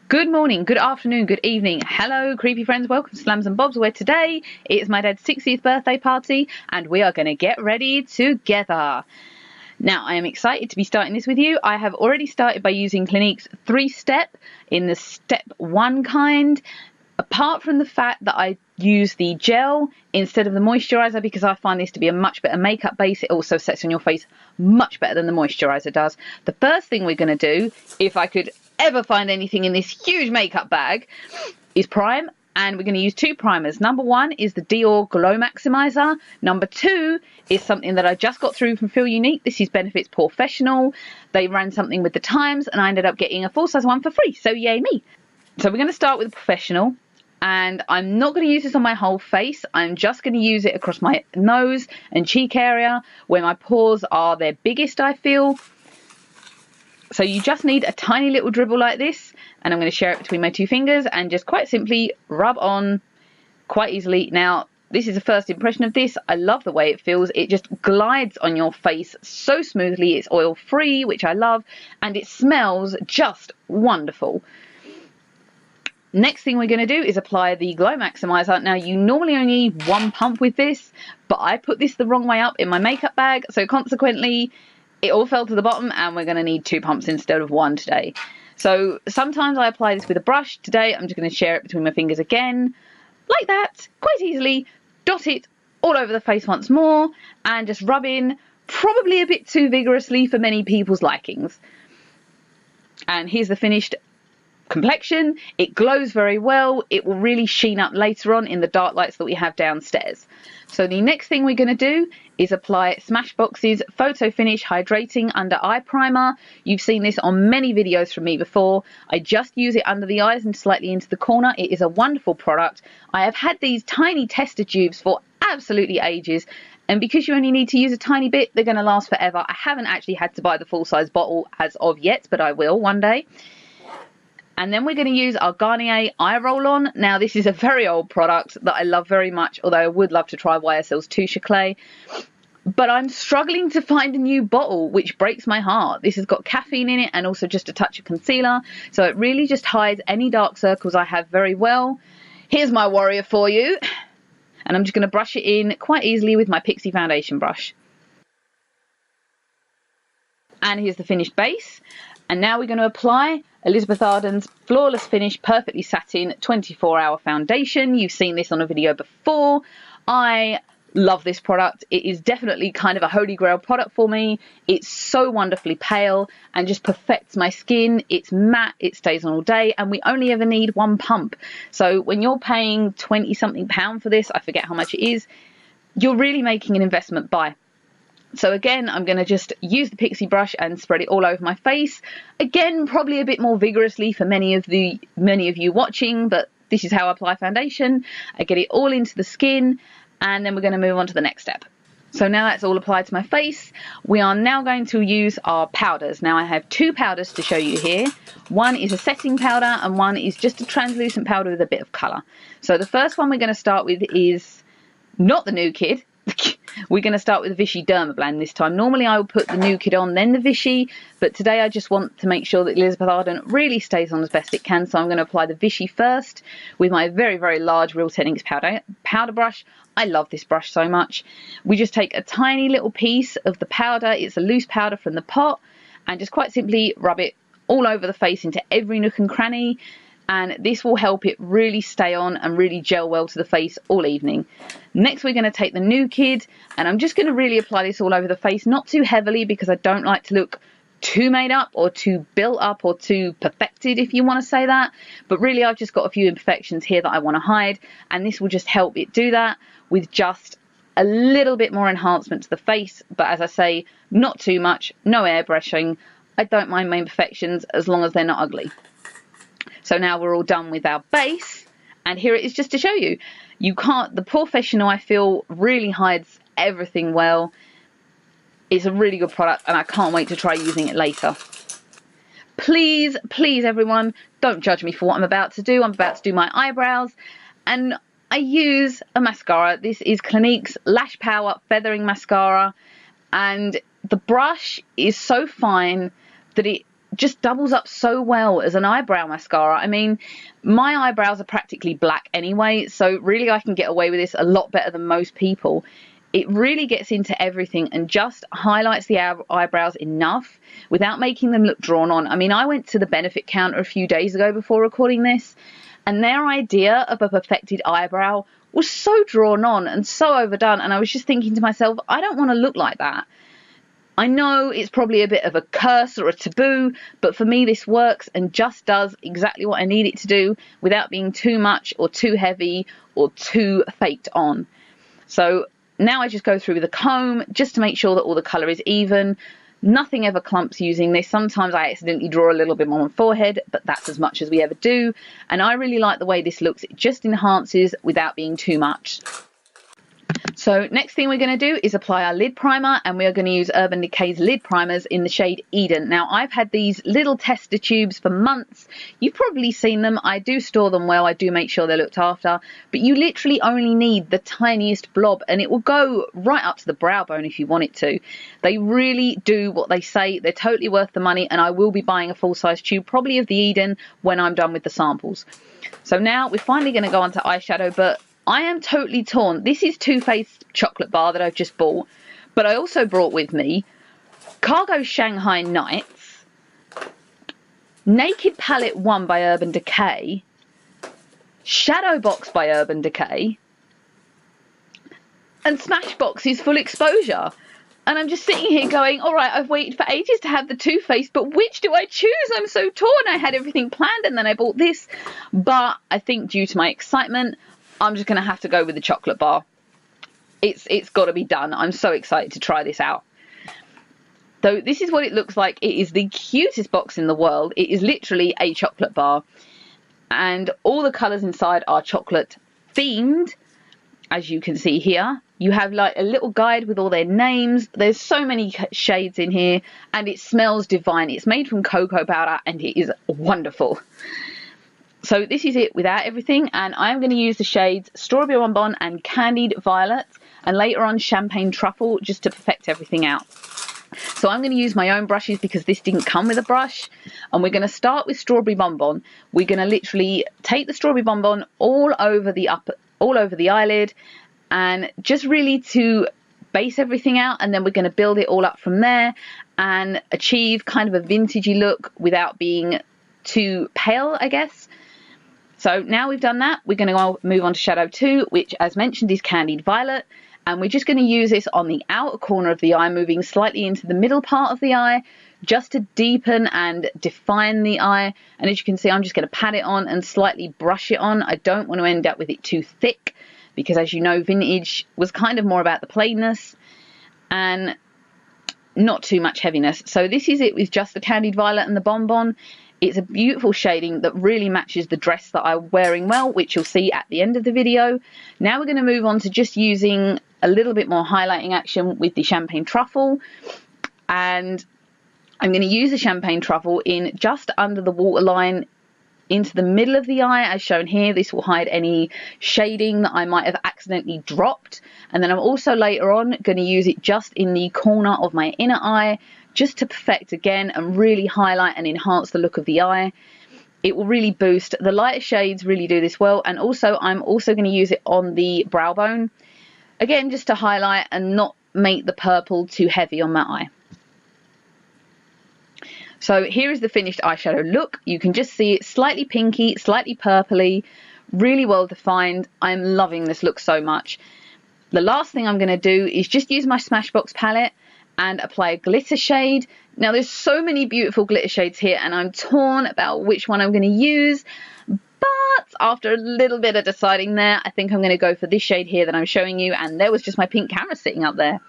Good morning, good afternoon, good evening. Hello, creepy friends. Welcome to Slams and Bobs, where today it's my dad's 60th birthday party and we are going to get ready together. Now, I am excited to be starting this with you. I have already started by using Clinique's 3-step in the step 1 kind. Apart from the fact that I use the gel instead of the moisturizer because I find this to be a much better makeup base. It also sets on your face much better than the moisturizer does. The first thing we're going to do, if I could ever find anything in this huge makeup bag, is prime. And we're going to use 2 primers. Number 1 is the Dior Glow Maximizer. Number 2 is something that I just got through from Feel Unique. This is Benefit's Professional. They ran something with the times and I ended up getting a full-size one for free. So yay me. So we're going to start with the Professional. And I'm not going to use this on my whole face. I'm just going to use it across my nose and cheek area where my pores are their biggest, I feel. So you just need a tiny little dribble like this, and I'm going to share it between my 2 fingers and just quite simply rub on quite easily. Now, this is a first impression of this. I love the way it feels. It just glides on your face so smoothly. It's oil free, which I love, and it smells just wonderful. Next thing we're going to do is apply the Glow Maximizer. Now, you normally only need 1 pump with this, but I put this the wrong way up in my makeup bag, so consequently it all fell to the bottom and we're going to need 2 pumps instead of 1 today. So sometimes I apply this with a brush. Today I'm just going to share it between my fingers again, like that, quite easily. Dot it all over the face once more and just rub in, probably a bit too vigorously for many people's likings. And here's the finished complexion. It glows very well. It will really sheen up later on in the dark lights that we have downstairs. So the next thing we're going to do is apply Smashbox's Photo Finish Hydrating Under Eye Primer. You've seen this on many videos from me before. I just use it under the eyes and slightly into the corner. It is a wonderful product. I have had these tiny tester tubes for absolutely ages, and because you only need to use a tiny bit, they're going to last forever. I haven't actually had to buy the full-size bottle as of yet, but I will one day. And then we're going to use our Garnier Eye Roll-On. Now, this is a very old product that I love very much, although I would love to try YSL's Touche Clay. But I'm struggling to find a new bottle, which breaks my heart. This has got caffeine in it and also just a touch of concealer. So it really just hides any dark circles I have very well. Here's my warrior for you. And I'm just going to brush it in quite easily with my Pixie foundation brush. And here's the finished base. And now we're going to apply Elizabeth Arden's Flawless Finish Perfectly Satin 24-Hour Foundation. You've seen this on a video before. I love this product. It is definitely kind of a holy grail product for me. It's so wonderfully pale and just perfects my skin. It's matte, it stays on all day, and we only ever need 1 pump. So when you're paying 20-something pound for this, I forget how much it is, you're really making an investment buy. So again, I'm going to just use the Pixie brush and spread it all over my face. Again, probably a bit more vigorously for many of you watching, but this is how I apply foundation. I get it all into the skin, and then we're going to move on to the next step. So now that's all applied to my face, we are now going to use our powders. Now I have 2 powders to show you here. One is a setting powder and one is just a translucent powder with a bit of colour. So the first one we're going to start with is not the New Kid. We're going to start with Vichy Dermablend this time. Normally I would put the New Kid on, then the Vichy, but today I just want to make sure that Elizabeth Arden really stays on as best it can. So I'm going to apply the Vichy first with my very, very large Real Techniques powder brush. I love this brush so much. We just take a tiny little piece of the powder. It's a loose powder from the pot, and just quite simply rub it all over the face into every nook and cranny. And this will help it really stay on and really gel well to the face all evening. Next, we're going to take the New Kid, and I'm just going to really apply this all over the face, not too heavily because I don't like to look too made up or too built up or too perfected, if you want to say that. But really, I've just got a few imperfections here that I want to hide, and this will just help it do that with just a little bit more enhancement to the face. But as I say, not too much, no airbrushing. I don't mind my imperfections as long as they're not ugly. So now we're all done with our base, and here it is just to show you. The Professional, I feel, really hides everything well. It's a really good product and I can't wait to try using it later. Please, please everyone, don't judge me for what I'm about to do. I'm about to do my eyebrows and I use a mascara. This is Clinique's Lash Power Feathering Mascara, and the brush is so fine that it just doubles up so well as an eyebrow mascara. I mean, my eyebrows are practically black anyway, so really I can get away with this a lot better than most people. It really gets into everything and just highlights the eyebrows enough without making them look drawn on. I mean, I went to the Benefit counter a few days ago before recording this, and their idea of a perfected eyebrow was so drawn on and so overdone, and I was just thinking to myself, I don't want to look like that. I know it's probably a bit of a curse or a taboo, but for me this works and just does exactly what I need it to do without being too much or too heavy or too faked on. So now I just go through with a comb just to make sure that all the colour is even. Nothing ever clumps using this. Sometimes I accidentally draw a little bit more on forehead, but that's as much as we ever do. And I really like the way this looks. It just enhances without being too much. So next thing we're going to do is apply our lid primer, and we are going to use Urban Decay's lid primers in the shade Eden. Now I've had these little tester tubes for months. You've probably seen them. I do store them well. I do make sure they're looked after, but you literally only need the tiniest blob and it will go right up to the brow bone if you want it to. They really do what they say. They're totally worth the money, and I will be buying a full-size tube, probably of the Eden, when I'm done with the samples. So now we're finally going to go on to eyeshadow, but I am totally torn. This is Too Faced chocolate bar that I've just bought, but I also brought with me Cargo Shanghai Nights, Naked Palette 1 by Urban Decay, Shadow Box by Urban Decay, and Smashbox's Full Exposure. And I'm just sitting here going, all right, I've waited for ages to have the Too Faced, but which do I choose? I'm so torn. I had everything planned and then I bought this, but I think due to my excitement, I'm just going to have to go with the chocolate bar. It's got to be done. I'm so excited to try this out. So this is what it looks like. It is the cutest box in the world. It is literally a chocolate bar, and all the colours inside are chocolate themed, as you can see here. You have like a little guide with all their names. There's so many shades in here, and it smells divine. It's made from cocoa powder and it is wonderful. So this is it without everything, and I'm going to use the shades Strawberry Bonbon and Candied Violet, and later on Champagne Truffle, just to perfect everything out. So I'm going to use my own brushes because this didn't come with a brush, and we're going to start with Strawberry Bonbon. We're going to literally take the Strawberry Bonbon all over the eyelid, and just really to base everything out, and then we're going to build it all up from there and achieve kind of a vintagey look without being too pale, I guess. So now we've done that, we're going to move on to Shadow 2, which as mentioned is Candied Violet, and we're just going to use this on the outer corner of the eye, moving slightly into the middle part of the eye, just to deepen and define the eye. And as you can see, I'm just going to pat it on and slightly brush it on. I don't want to end up with it too thick, because as you know, vintage was kind of more about the plainness and not too much heaviness. So this is it with just the Candied Violet and the Bonbon. It's a beautiful shading that really matches the dress that I'm wearing well, which you'll see at the end of the video. Now we're going to move on to just using a little bit more highlighting action with the Champagne Truffle. And I'm going to use the Champagne Truffle in just under the waterline into the middle of the eye as shown here. This will hide any shading that I might have accidentally dropped. And then I'm also later on going to use it just in the corner of my inner eye, just to perfect again and really highlight and enhance the look of the eye. It will really boost. The lighter shades really do this well, and also I'm also going to use it on the brow bone, again just to highlight and not make the purple too heavy on my eye. So here is the finished eyeshadow look. You can just see it slightly pinky, slightly purpley, really well defined. I'm loving this look so much. The last thing I'm going to do is just use my Smashbox palette and apply a glitter shade. Now there's so many beautiful glitter shades here, and I'm torn about which one I'm going to use, but after a little bit of deciding there, I think I'm going to go for this shade here that I'm showing you, and there was just my pink camera sitting up there.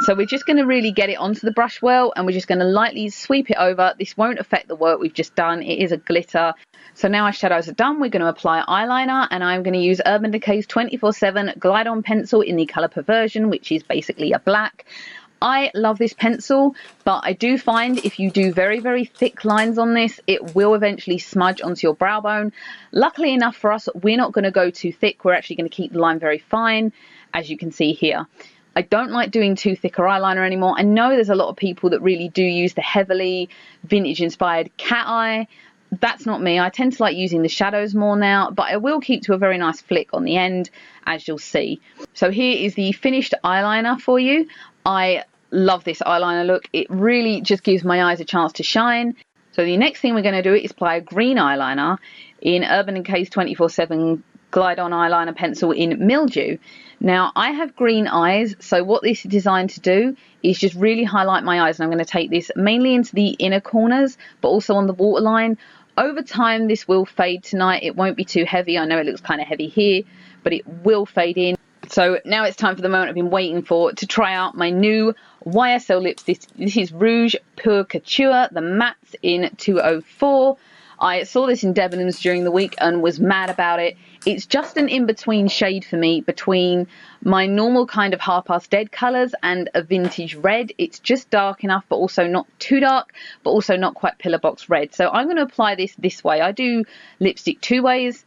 So we're just going to really get it onto the brush well, and we're just going to lightly sweep it over. This won't affect the work we've just done. It is a glitter. So now our shadows are done, we're going to apply eyeliner, and I'm going to use Urban Decay's 24/7 Glide On Pencil in the colour Perversion, which is basically a black. I love this pencil, but I do find if you do very, very thick lines on this, it will eventually smudge onto your brow bone. Luckily enough for us, we're not going to go too thick. We're actually going to keep the line very fine, as you can see here. I don't like doing too thick a eyeliner anymore. I know there's a lot of people that really do use the heavily vintage inspired cat eye. That's not me. I tend to like using the shadows more now, but I will keep to a very nice flick on the end, as you'll see. So here is the finished eyeliner for you. I love this eyeliner look. It really just gives my eyes a chance to shine. So the next thing we're going to do is apply a green eyeliner in Urban Decay's 24/7 Glide On Eyeliner Pencil in Mildew. Now, I have green eyes, so what this is designed to do is just really highlight my eyes. And I'm going to take this mainly into the inner corners, but also on the waterline. Over time, this will fade tonight. It won't be too heavy. I know it looks kind of heavy here, but it will fade in. So now it's time for the moment I've been waiting for, to try out my new YSL lips. This is Rouge Pure Couture, the mattes in 204. I saw this in Debenhams during the week and was mad about it. It's just an in-between shade for me between my normal kind of half past dead colours and a vintage red. It's just dark enough, but also not too dark, but also not quite pillar box red. So I'm going to apply this way. I do lipstick two ways.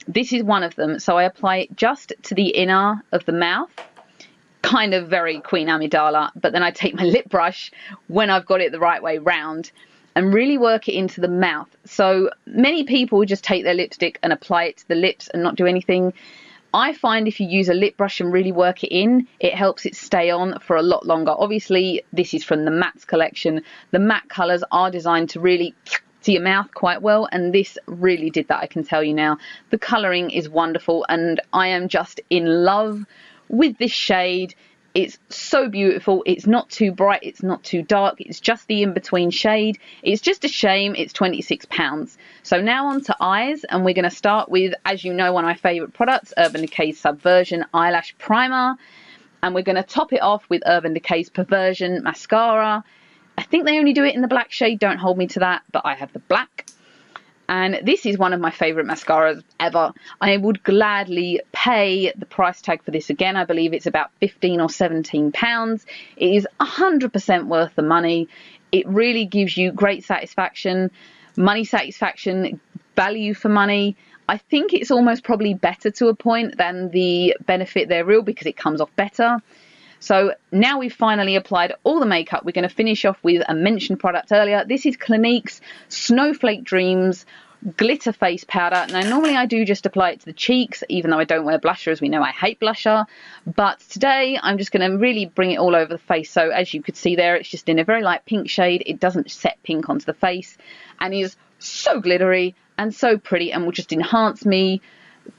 This is one of them. So I apply it just to the inner of the mouth, kind of very Queen Amidala, but then I take my lip brush when I've got it the right way round and really work it into the mouth. So many people just take their lipstick and apply it to the lips and not do anything. I find if you use a lip brush and really work it in, it helps it stay on for a lot longer. Obviously, this is from the mattes collection. The matte colours are designed to really to your mouth quite well, and this really did that, I can tell you now. The colouring is wonderful, and I am just in love with this shade. It's so beautiful. It's not too bright, it's not too dark, it's just the in-between shade. It's just a shame it's £26. So now on to eyes, and we're going to start with, as you know, one of my favourite products, Urban Decay's Subversion Eyelash Primer. And we're going to top it off with Urban Decay's Perversion Mascara. I think they only do it in the black shade, don't hold me to that, but I have the black. And this is one of my favourite mascaras ever. I would gladly pay the price tag for this again. I believe it's about £15 or £17. It is 100% worth the money. It really gives you great satisfaction, money satisfaction, value for money. I think it's almost probably better to a point than the Benefit They're Real because it comes off better. So now we've finally applied all the makeup, we're going to finish off with a mentioned product earlier. This is Clinique's Snowflake Dreams Glitter Face Powder. Now normally I do just apply it to the cheeks, even though I don't wear blusher, as we know I hate blusher. But today I'm just going to really bring it all over the face. So as you could see there, it's just in a very light pink shade. It doesn't set pink onto the face and is so glittery and so pretty and will just enhance me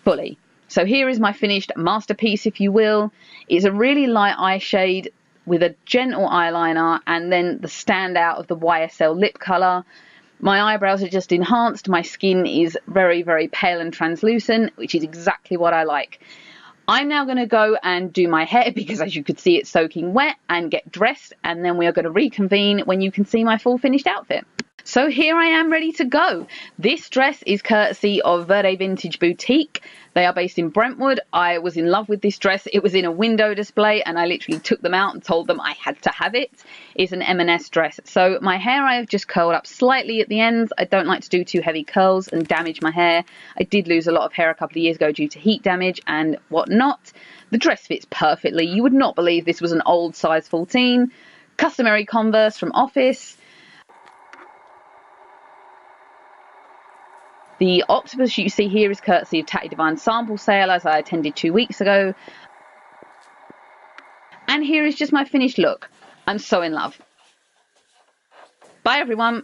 fully. So here is my finished masterpiece, if you will. It's a really light eye shade with a gentle eyeliner and then the standout of the YSL lip colour. My eyebrows are just enhanced. My skin is very, very pale and translucent, which is exactly what I like. I'm now going to go and do my hair because, as you could see, it's soaking wet, and get dressed, and then we are going to reconvene when you can see my full finished outfit. So here I am ready to go. This dress is courtesy of Verde Vintage Boutique. They are based in Brentwood. I was in love with this dress. It was in a window display and I literally took them out and told them I had to have it. It's an M&S dress. So my hair I have just curled up slightly at the ends. I don't like to do too heavy curls and damage my hair. I did lose a lot of hair a couple of years ago due to heat damage and whatnot. The dress fits perfectly. You would not believe this was an old size 14. Customary Converse from Office. The octopus you see here is courtesy of Tatty Divine sample sale, as I attended 2 weeks ago. And here is just my finished look. I'm so in love. Bye everyone.